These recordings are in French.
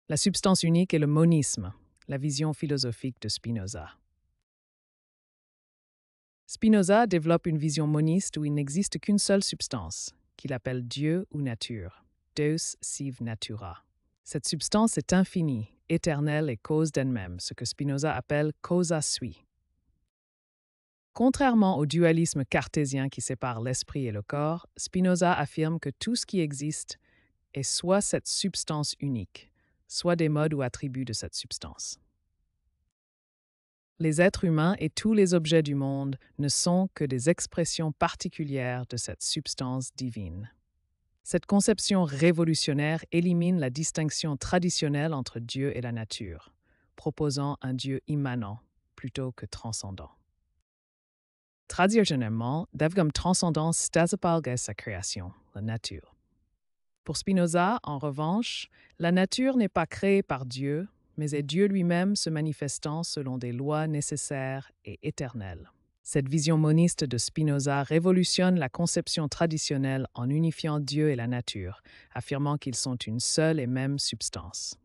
La substance unique est le monisme, la vision philosophique de Spinoza. Spinoza développe une vision moniste où il n'existe qu'une seule substance, qu'il appelle Dieu ou nature, Deus sive natura. Cette substance est infinie, éternelle et cause d'elle-même, ce que Spinoza appelle causa sui. Contrairement au dualisme cartésien qui sépare l'esprit et le corps, Spinoza affirme que tout ce qui existe est soit cette substance unique, soit des modes ou attributs de cette substance. Les êtres humains et tous les objets du monde ne sont que des expressions particulières de cette substance divine. Cette conception révolutionnaire élimine la distinction traditionnelle entre Dieu et la nature, proposant un Dieu immanent plutôt que transcendant. Traditionnellement, devgam transcendance stasapalga sa création, la nature. Pour Spinoza, en revanche, la nature n'est pas créée par Dieu, mais est Dieu lui-même se manifestant selon des lois nécessaires et éternelles. Cette vision moniste de Spinoza révolutionne la conception traditionnelle en unifiant Dieu et la nature, affirmant qu'ils sont une seule et même substance.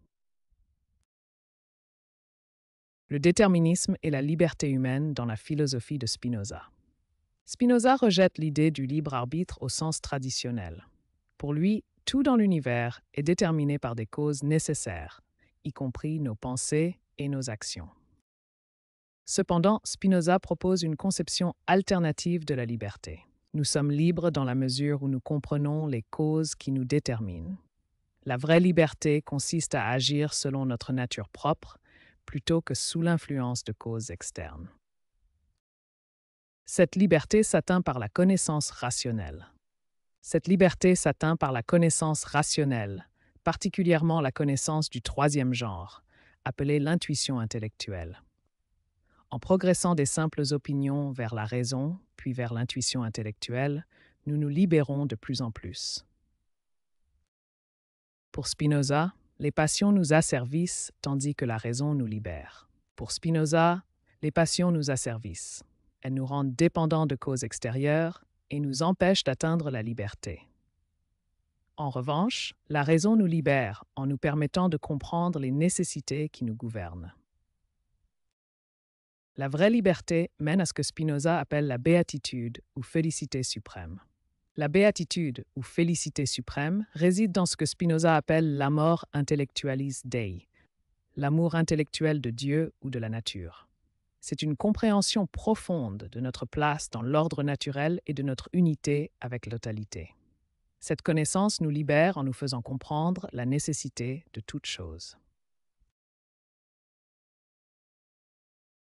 Le déterminisme et la liberté humaine dans la philosophie de Spinoza. Spinoza rejette l'idée du libre arbitre au sens traditionnel. Pour lui, tout dans l'univers est déterminé par des causes nécessaires, y compris nos pensées et nos actions. Cependant, Spinoza propose une conception alternative de la liberté. Nous sommes libres dans la mesure où nous comprenons les causes qui nous déterminent. La vraie liberté consiste à agir selon notre nature propre, plutôt que sous l'influence de causes externes. Cette liberté s'atteint par la connaissance rationnelle. Particulièrement la connaissance du troisième genre, appelée l'intuition intellectuelle. En progressant des simples opinions vers la raison, puis vers l'intuition intellectuelle, nous nous libérons de plus en plus. Pour Spinoza, les passions nous asservissent tandis que la raison nous libère. Pour Spinoza, les passions nous asservissent. Elles nous rendent dépendants de causes extérieures et nous empêchent d'atteindre la liberté. En revanche, la raison nous libère en nous permettant de comprendre les nécessités qui nous gouvernent. La vraie liberté mène à ce que Spinoza appelle la béatitude ou félicité suprême. La béatitude ou félicité suprême réside dans ce que Spinoza appelle l'amor intellectualis Dei, l'amour intellectuel de Dieu ou de la nature. C'est une compréhension profonde de notre place dans l'ordre naturel et de notre unité avec la totalité. Cette connaissance nous libère en nous faisant comprendre la nécessité de toute chose.